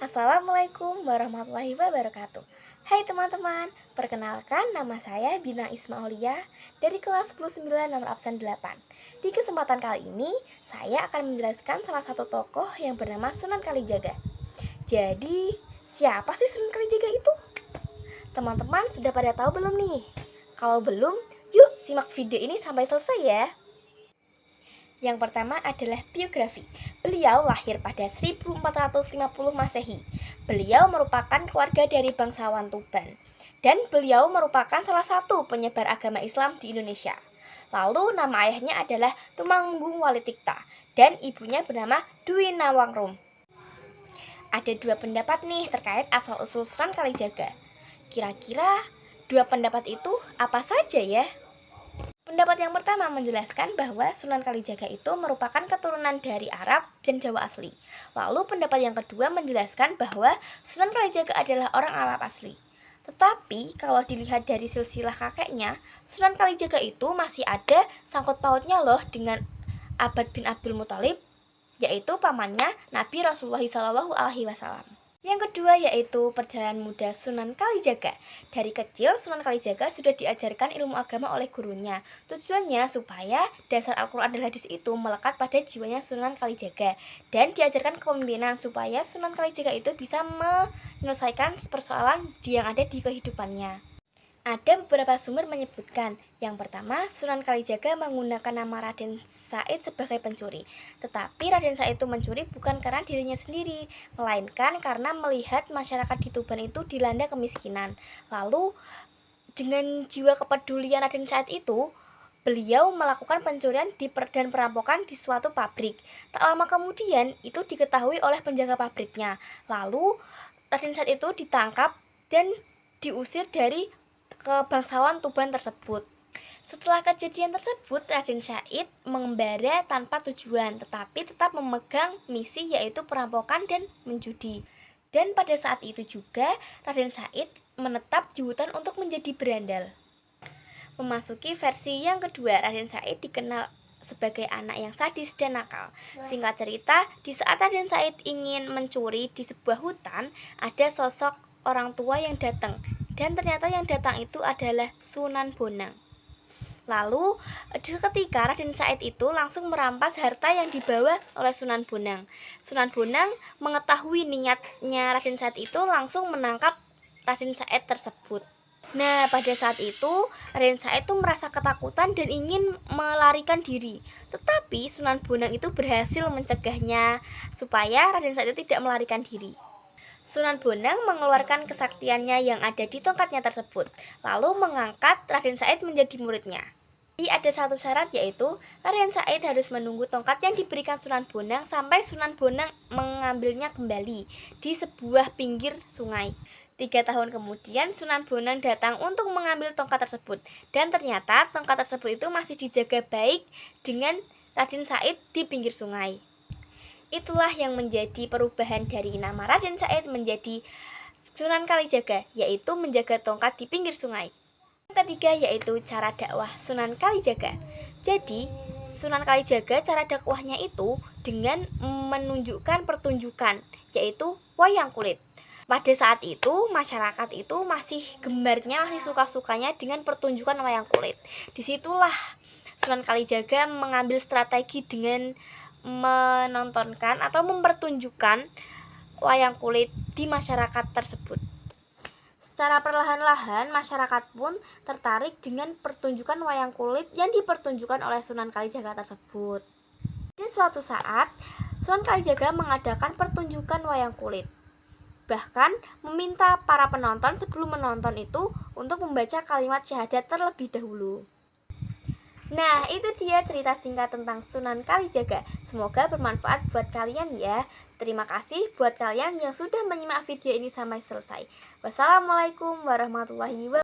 Assalamualaikum warahmatullahi wabarakatuh. Hai teman-teman, perkenalkan nama saya Bina Ismaulia dari kelas 10-9 nomor absen 8. Di kesempatan kali ini, saya akan menjelaskan salah satu tokoh yang bernama Sunan Kalijaga. Jadi, siapa sih Sunan Kalijaga itu? Teman-teman sudah pada tahu belum nih? Kalau belum, yuk simak video ini sampai selesai ya. Yang pertama adalah biografi. Beliau lahir pada 1450 Masehi. Beliau merupakan keluarga dari bangsawan Tuban. Dan beliau merupakan salah satu penyebar agama Islam di Indonesia. Lalu nama ayahnya adalah Tumanggung Walitikta dan ibunya bernama Dwi Nawangrum. Ada dua pendapat nih terkait asal-usul Sunan Kalijaga. Kira-kira dua pendapat itu apa saja ya? Pendapat yang pertama menjelaskan bahwa Sunan Kalijaga itu merupakan keturunan dari Arab dan Jawa asli. Lalu pendapat yang kedua menjelaskan bahwa Sunan Kalijaga adalah orang Arab asli. Tetapi kalau dilihat dari silsilah kakeknya, Sunan Kalijaga itu masih ada sangkut pautnya loh dengan Abbad bin Abdul Muthalib, yaitu pamannya Nabi Rasulullah SAW. Yang kedua yaitu perjalanan muda Sunan Kalijaga. Dari kecil Sunan Kalijaga sudah diajarkan ilmu agama oleh gurunya. Tujuannya supaya dasar Al-Quran dan hadis itu melekat pada jiwanya Sunan Kalijaga. Dan diajarkan kepemimpinan supaya Sunan Kalijaga itu bisa menyelesaikan persoalan yang ada di kehidupannya. Ada beberapa sumber menyebutkan, yang pertama, Sunan Kalijaga menggunakan nama Raden Said sebagai pencuri. Tetapi Raden Said itu mencuri bukan karena dirinya sendiri, melainkan karena melihat masyarakat di Tuban itu dilanda kemiskinan. Lalu, dengan jiwa kepedulian Raden Said itu, beliau melakukan pencurian dan perampokan di suatu pabrik. Tak lama kemudian, itu diketahui oleh penjaga pabriknya. Lalu, Raden Said itu ditangkap dan diusir dari ke bangsawan Tuban tersebut. Setelah kejadian tersebut, Raden Said mengembara tanpa tujuan, tetapi tetap memegang misi yaitu perampokan dan menjudi. Dan pada saat itu juga, Raden Said menetap di hutan untuk menjadi berandal. Memasuki versi yang kedua, Raden Said dikenal sebagai anak yang sadis dan nakal. Singkat cerita, di saat Raden Said ingin mencuri di sebuah hutan, ada sosok orang tua yang datang. Dan ternyata yang datang itu adalah Sunan Bonang. Lalu ketika Raden Said itu langsung merampas harta yang dibawa oleh Sunan Bonang. Sunan Bonang mengetahui niatnya Raden Said itu langsung menangkap Raden Said tersebut. Nah, pada saat itu Raden Said itu merasa ketakutan dan ingin melarikan diri. Tetapi Sunan Bonang itu berhasil mencegahnya supaya Raden Said itu tidak melarikan diri. Sunan Bonang mengeluarkan kesaktiannya yang ada di tongkatnya tersebut, lalu mengangkat Raden Said menjadi muridnya. Jadi ada satu syarat yaitu Raden Said harus menunggu tongkat yang diberikan Sunan Bonang sampai Sunan Bonang mengambilnya kembali di sebuah pinggir sungai. 3 tahun kemudian Sunan Bonang datang untuk mengambil tongkat tersebut, dan ternyata tongkat tersebut itu masih dijaga baik dengan Raden Said di pinggir sungai. Itulah yang menjadi perubahan dari nama Raden Said menjadi Sunan Kalijaga, yaitu menjaga tongkat di pinggir sungai. Yang ketiga yaitu cara dakwah Sunan Kalijaga. Jadi, Sunan Kalijaga cara dakwahnya itu dengan menunjukkan pertunjukan, yaitu wayang kulit. Pada saat itu, masyarakat itu masih gemarnya, masih suka-sukanya dengan pertunjukan wayang kulit. Disitulah Sunan Kalijaga mengambil strategi dengan menontonkan atau mempertunjukkan wayang kulit di masyarakat tersebut. Secara perlahan-lahan masyarakat pun tertarik dengan pertunjukan wayang kulit yang dipertunjukkan oleh Sunan Kalijaga tersebut. Dan suatu saat Sunan Kalijaga mengadakan pertunjukan wayang kulit. Bahkan meminta para penonton sebelum menonton itu untuk membaca kalimat syahadat terlebih dahulu. Nah, itu dia cerita singkat tentang Sunan Kalijaga. Semoga bermanfaat buat kalian ya. Terima kasih buat kalian yang sudah menyimak video ini sampai selesai. Wassalamualaikum warahmatullahi wabarakatuh.